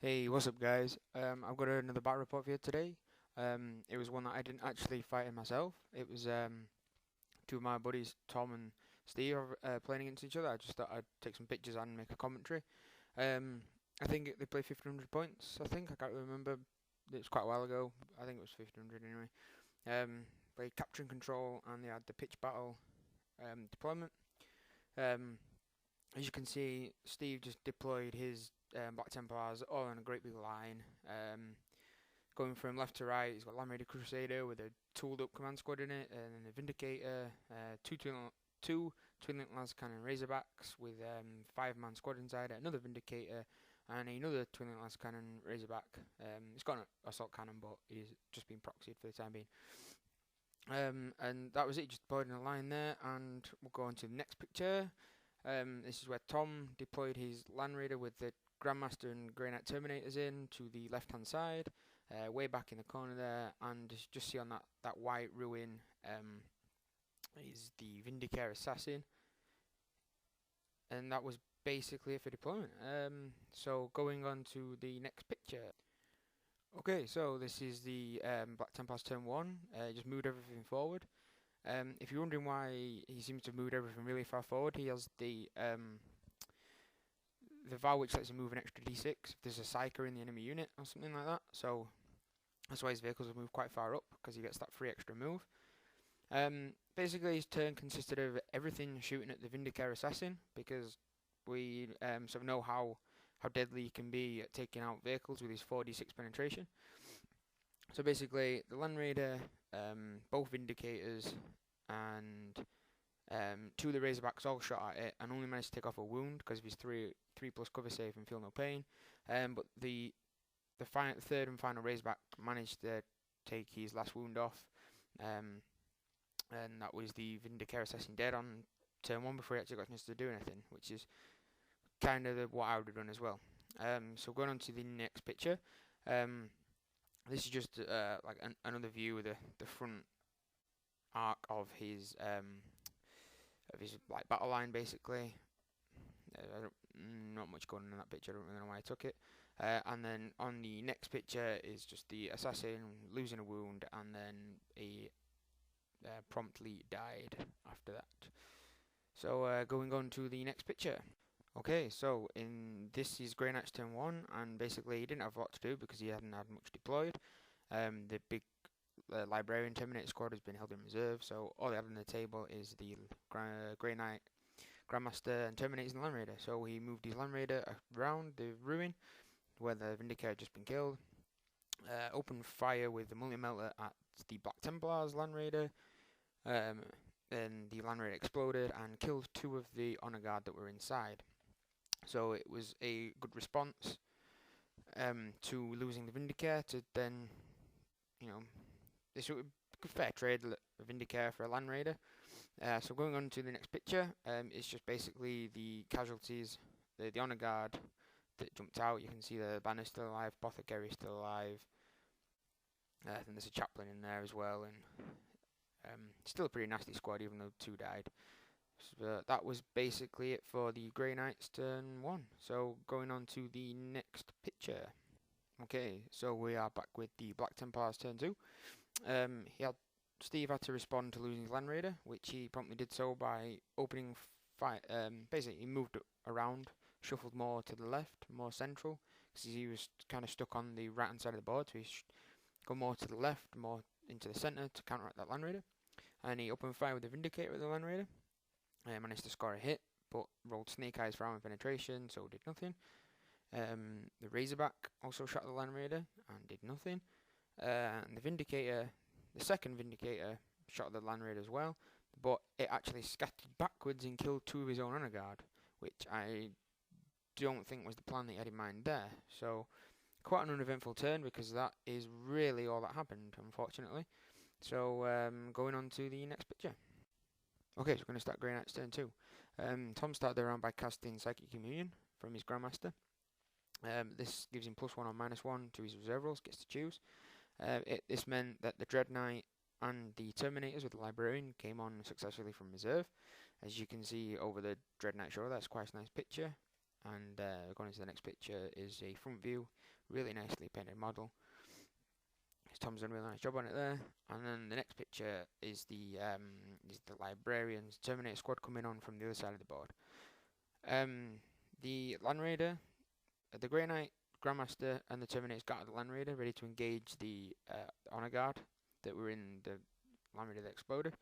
Hey, what's up, guys? I've got another battle report for you today. It was one that I didn't actually fight in myself. It was two of my buddies, Tom and Steve, playing against each other. I just thought I'd take some pictures and make a commentary. Um, I think they played 1500 points. I think I can't remember. It was quite a while ago. I think it was 1500 anyway. Played capture and control, and they had the pitch battle deployment. Um, as you can see, Steve just deployed his Black Templars all in a great big line. Going from left to right, he's got Land Raider Crusader with a tooled up command squad in it, and a Vindicator, two Twin Link Las Cannon Razorbacks with 5-man squad inside it, another Vindicator, and another Twin Link Las Cannon Razorback. It's got an assault cannon, but he's just been proxied for the time being. And that was it, just deployed in a line there, and we'll go on to the next picture. This is where Tom deployed his Land Raider with the Grandmaster and Grey Knight Terminators in to the left hand side, way back in the corner there, and just see on that white ruin is the Vindicator Assassin, and that was basically it for deployment. So going on to the next picture. Okay, so this is the Black Templars turn 1, just moved everything forward. If you're wondering why he seems to have moved everything really far forward, he has the vow which lets him move an extra d6 if there's a psyker in the enemy unit or something like that. So that's why his vehicles have moved quite far up, because he gets that free extra move. Basically his turn consisted of everything shooting at the Vindicator Assassin, because we sort of know how deadly he can be at taking out vehicles with his 4d6 penetration. So basically the Land Raider, both Vindicators, and two of the Razorbacks all shot at it and only managed to take off a wound because of his 3+ cover save and feel no pain. But the third and final Razorback managed to take his last wound off, and that was the Vindicator Assassin dead on turn 1 before he actually got a chance to do anything, which is kind of what I would have done as well. So going on to the next picture. This is just like another view of the front arc of his like battle line, basically. Not much going on in that picture. I don't really know why I took it. And then on the next picture is just the assassin losing a wound, and then he promptly died after that. So going on to the next picture. Okay, so this is Grey Knight's turn 1, and basically he didn't have a lot to do because he hadn't had much deployed. The big Librarian Terminator squad has been held in reserve, so all they have on the table is the Grey Knight, Grandmaster, and Terminators and Land Raider. So he moved his Land Raider around the ruin where the Vindicator had just been killed, opened fire with the multi-melter at the Black Templars Land Raider. Then the Land Raider exploded and killed 2 of the Honor Guard that were inside. So it was a good response to losing the Vindicator, to then, this was a fair trade, a Vindicator for a Land Raider. So going on to the next picture, it's just basically the casualties, the Honor Guard that jumped out. You can see the Banner still alive, Apothecary still alive. I think there's a Chaplain in there as well, and still a pretty nasty squad even though 2 died. So that was basically it for the Grey Knights turn 1. So going on to the next picture. Okay, so we are back with the Black Templars turn 2. Steve had to respond to losing his Land Raider, which he promptly did so by opening fire. Basically, he moved around, shuffled more to the left, more central, because he was kind of stuck on the right hand side of the board. So he go more to the left, more into the centre to counteract that Land Raider. And he opened fire with the Vindicator with the Land Raider. Managed to score a hit, but rolled Snake Eyes for armor penetration, so did nothing. The Razorback also shot the Land Raider and did nothing. And the Vindicator, the second Vindicator, shot the Land Raider as well, but it actually scattered backwards and killed 2 of his own Honor Guard, which I don't think was the plan that he had in mind there. So quite an uneventful turn, because that is really all that happened, unfortunately. So going on to the next picture. Okay, so we're going to start Grey Knight's turn 2. Tom started the round by casting Psychic Communion from his Grandmaster. This gives him +1 or -1 to his reserve rolls, gets to choose. This meant that the Dread Knight and the Terminators with the Librarian came on successfully from reserve. As you can see over the Dread Knight show, that's quite a nice picture. and going into the next picture is a front view, really nicely painted model. Tom's done a really nice job on it there. And then the next picture is the Librarians Terminator squad coming on from the other side of the board. The Land Raider, the Grey Knight, Grandmaster, and the Terminators got the Land Raider ready to engage the Honor Guard that were in the Land Raider that exploded.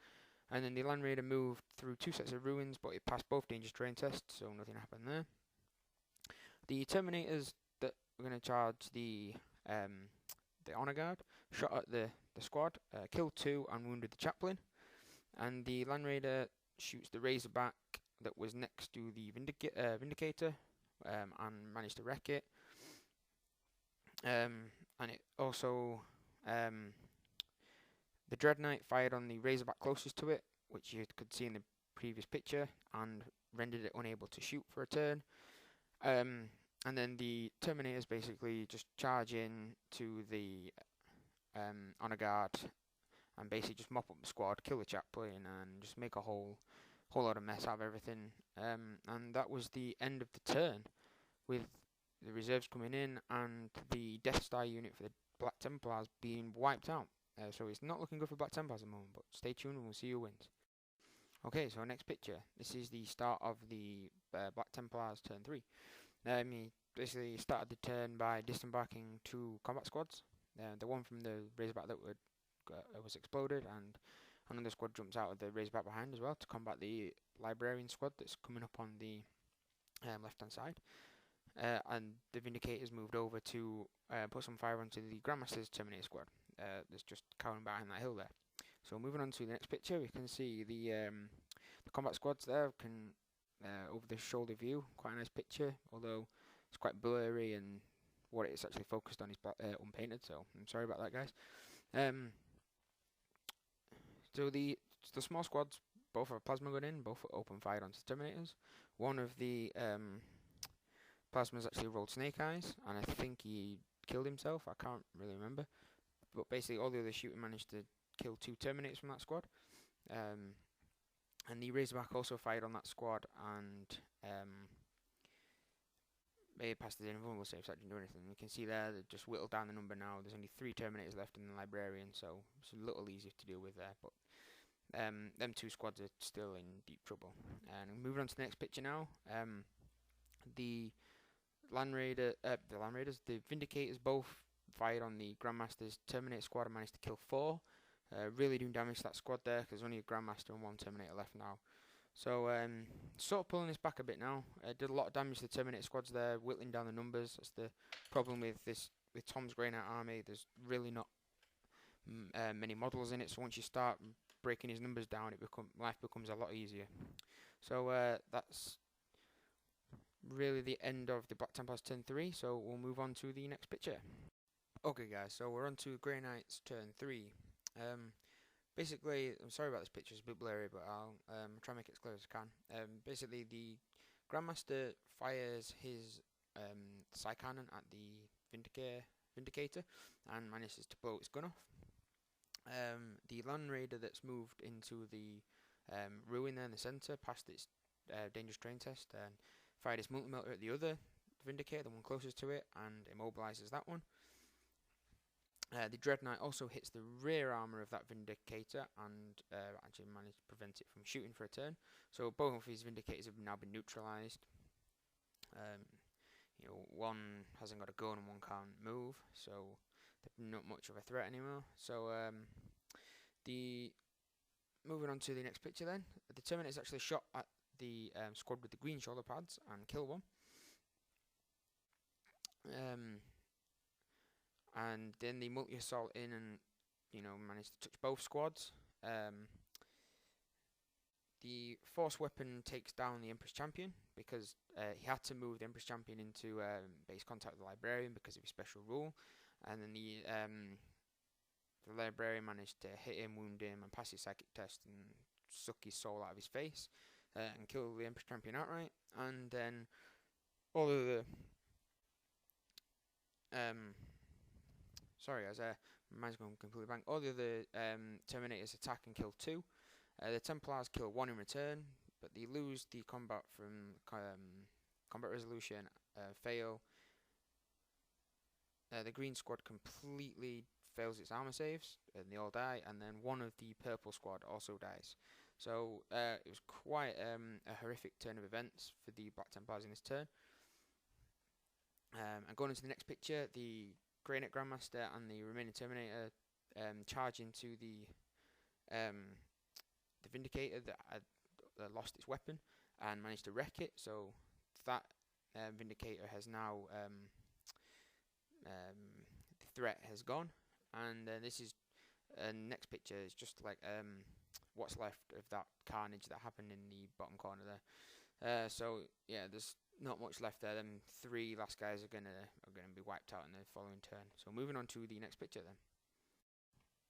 And then the Land Raider moved through 2 sets of ruins, but it passed both dangerous terrain tests, so nothing happened there. The Terminators that were going to charge the Honor Guard shot at the squad, killed 2 and wounded the chaplain. And the Land Raider shoots the Razorback that was next to the Vindicator and managed to wreck it. And it also the Dread Knight fired on the Razorback closest to it, which you could see in the previous picture, and rendered it unable to shoot for a turn. And then the Terminators basically just charge in to the Honor Guard and basically just mop up the squad, kill the chaplain, and just make a whole lot of mess out of everything. And that was the end of the turn, with the reserves coming in and the Death Star unit for the Black Templars being wiped out. So it's not looking good for Black Templars at the moment, but stay tuned and we'll see who wins. Okay, so next picture. This is the start of the Black Templars turn 3. He basically started the turn by disembarking 2 combat squads. The one from the Razorback that was exploded, and another squad jumps out of the Razorback behind as well to combat the Librarian squad that's coming up on the left hand side. And the Vindicators moved over to put some fire onto the Grandmaster's Terminator squad that's just cowering behind that hill there. So moving on to the next picture, we can see the combat squads there can over the shoulder view. Quite a nice picture, although it's quite blurry and what it's actually focused on is unpainted, so I'm sorry about that, guys. So the small squads both have plasma gun in, both open fired onto the Terminators. One of the plasmas actually rolled snake eyes, and I think he killed himself. I can't really remember, but basically all the other shooting managed to kill 2 Terminators from that squad. And the Razorback also fired on that squad, and they passed the invulnerable save, so that didn't do anything. You can see there, they just whittled down the number now. There's only 3 Terminators left in the Librarian, so it's a little easier to deal with there. But them 2 squads are still in deep trouble. And moving on to the next picture now. The the Vindicators both fired on the Grandmaster's Terminator squad and managed to kill 4. Really doing damage to that squad there, because there's only a Grandmaster and 1 Terminator left now. So sort of pulling this back a bit now. Did a lot of damage to the Terminator squads there, whittling down the numbers. That's the problem with Tom's Grey Knight army. There's really not many models in it, so once you start breaking his numbers down, life becomes a lot easier. So that's really the end of the Black Templars turn 3, so we'll move on to the next picture. Okay guys, so we're on to Grey Knight's turn 3. Basically, I'm sorry about this picture, it's a bit blurry, but I'll try and make it as clear as I can. Basically, the Grandmaster fires his Psy-Cannon at the Vindicator and manages to blow its gun off. The Land Raider that's moved into the ruin there in the centre passed its dangerous terrain test and fired its multi-melter at the other Vindicator, the one closest to it, and immobilises that one. The Dread Knight also hits the rear armour of that Vindicator and actually managed to prevent it from shooting for a turn. So both of his Vindicators have now been neutralised. One hasn't got a gun and one can't move, so they're not much of a threat anymore. So moving on to the next picture then, the Terminator's actually shot at the squad with the green shoulder pads and killed one. And then the multi-assault in and managed to touch both squads. The force weapon takes down the Empress Champion because he had to move the Empress Champion into base contact with the Librarian because of his special rule, and then the Librarian managed to hit him, wound him, and pass his psychic test and suck his soul out of his face and kill the Empress Champion outright. And then all of the sorry guys, mine's gone completely blank. All the other Terminators attack and kill 2. The Templars kill 1 in return, but they lose the combat from combat resolution, fail. The green squad completely fails its armor saves, and they all die, and then one of the purple squad also dies. So it was quite a horrific turn of events for the Black Templars in this turn. And going into the next picture, the Grey Knight Grandmaster and the remaining Terminator charge into the Vindicator that had lost its weapon and managed to wreck it. So that Vindicator has now the threat has gone, and this is next picture is just like what's left of that carnage that happened in the bottom corner there. So yeah, there's not much left there. Them three last guys are gonna be wiped out in the following turn. So moving on to the next picture then.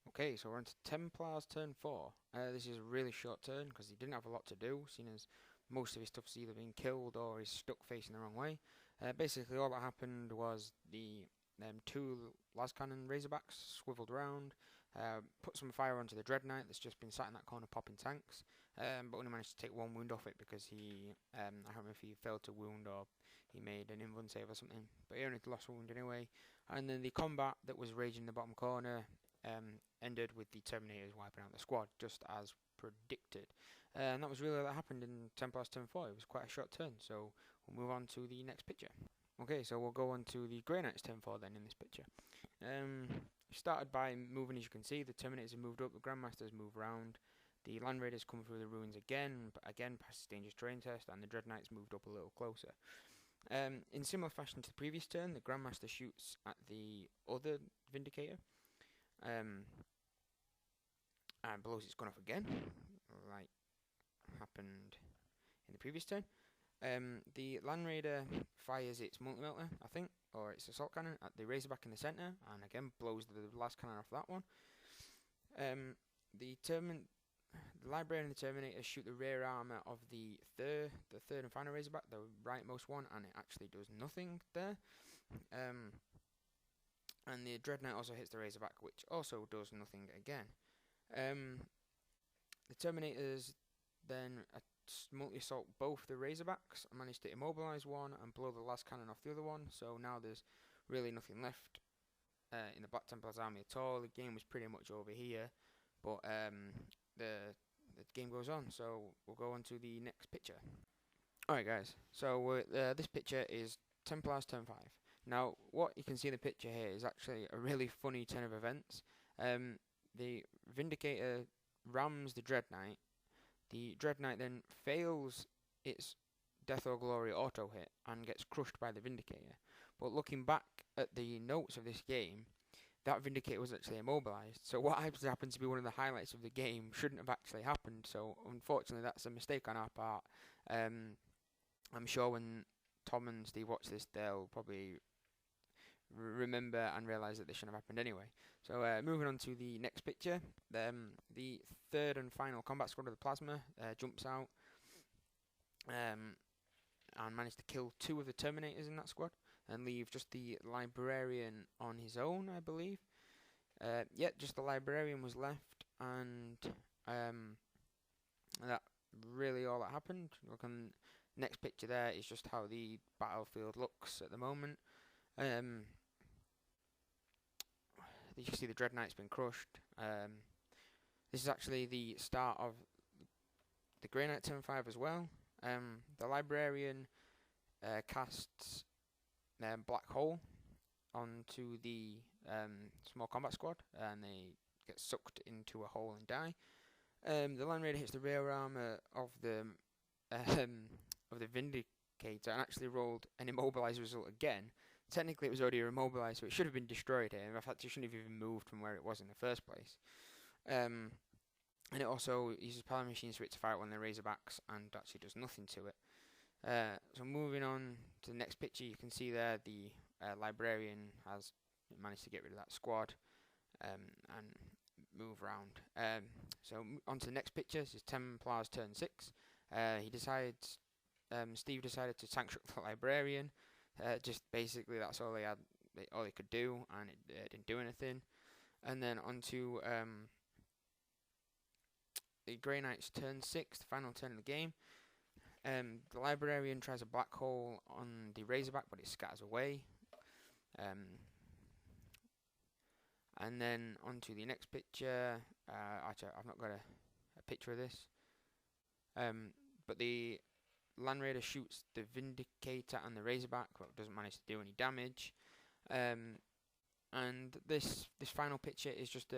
Okay, so we're on to Templars turn 4. This is a really short turn because he didn't have a lot to do, seeing as most of his stuff's either been killed or is stuck facing the wrong way. Basically all that happened was the two las cannon Razorbacks swiveled around, put some fire onto the Dread Knight that's just been sat in that corner popping tanks, but only managed to take one wound off it because he, I don't remember if he failed to wound or he made an invuln save or something, but he only lost a wound anyway. And then the combat that was raging in the bottom corner ended with the Terminators wiping out the squad, just as predicted. And that was really what happened in Templars turn 4. It was quite a short turn, so we'll move on to the next picture. Okay, so we'll go on to the Grey Knights turn 4 then in this picture. Started by moving, as you can see, the Terminators have moved up, the Grandmasters move around, the Land Raiders come through the ruins again, but again past the dangerous terrain test, and the Dread Knights moved up a little closer. In similar fashion to the previous turn, the Grandmaster shoots at the other Vindicator, and blows its gun off again, like happened in the previous turn. The Land Raider fires its multi-melter, I think, or its assault cannon at the Razorback in the centre, and again blows the last cannon off that one. The Librarian and the Terminator shoot the rear armour of the third and final Razorback, the rightmost one, and it actually does nothing there. And the Dread Knight also hits the Razorback, which also does nothing again. The Terminators then multi-assault both the Razorbacks and manage to immobilise one and blow the last cannon off the other one, so now there's really nothing left in the Black Templars army at all. The game was pretty much over here, but the game goes on, so we'll go on to the next picture. Alright guys, so this picture is Templars turn 5. Now what you can see in the picture here is actually a really funny turn of events. The Vindicator rams the Dread Knight. The Dread Knight then fails its Death or Glory auto hit and gets crushed by the Vindicator. But looking back at the notes of this game, that Vindicator was actually immobilized. So what happened to be one of the highlights of the game shouldn't have actually happened. So unfortunately that's a mistake on our part. I'm sure when Tom and Steve watch this, they'll probably remember and realise that this shouldn't have happened anyway. So moving on to the next picture, the third and final combat squad of the Plasma jumps out and managed to kill 2 of the Terminators in that squad and leave just the Librarian on his own, I believe. Just the Librarian was left, and that really all that happened. Look on next picture there is just how the battlefield looks at the moment. You can see the Dread Knight's been crushed. This is actually the start of the Grey Knight turn 5 as well. The Librarian casts Black Hole onto the small combat squad, and they get sucked into a hole and die. The Land Raider hits the rear armor of the Vindicator and actually rolled an immobilize result again. Technically it was already immobilized, so it should have been destroyed here. In fact, it shouldn't have even moved from where it was in the first place. And it also uses power machines for it to fire at one of the Razorbacks and actually does nothing to it. So moving on to the next picture, you can see there the Librarian has managed to get rid of that squad and move around. So on to the next picture. This is Templars turn 6. Steve decided to tank shock the Librarian. Just basically that's all they could do, and it didn't do anything. And then onto the Grey Knights turn 6, the final turn of the game. The librarian tries a black hole on the Razorback, but it scatters away. And then onto the next picture. Actually, I've not got a picture of this. But the Land Raider shoots the Vindicator and the Razorback, but doesn't manage to do any damage. And this final picture is just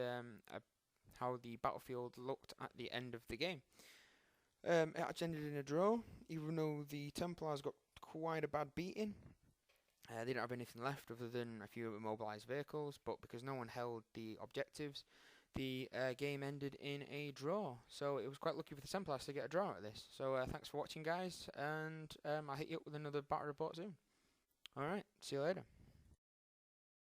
how the battlefield looked at the end of the game. It actually ended in a draw, even though the Templars got quite a bad beating. They didn't have anything left other than a few immobilized vehicles, but because no one held the objectives, the game ended in a draw. So it was quite lucky for the Templars to get a draw out of this. So thanks for watching, guys, and I'll hit you up with another battle report soon. Alright, see you later.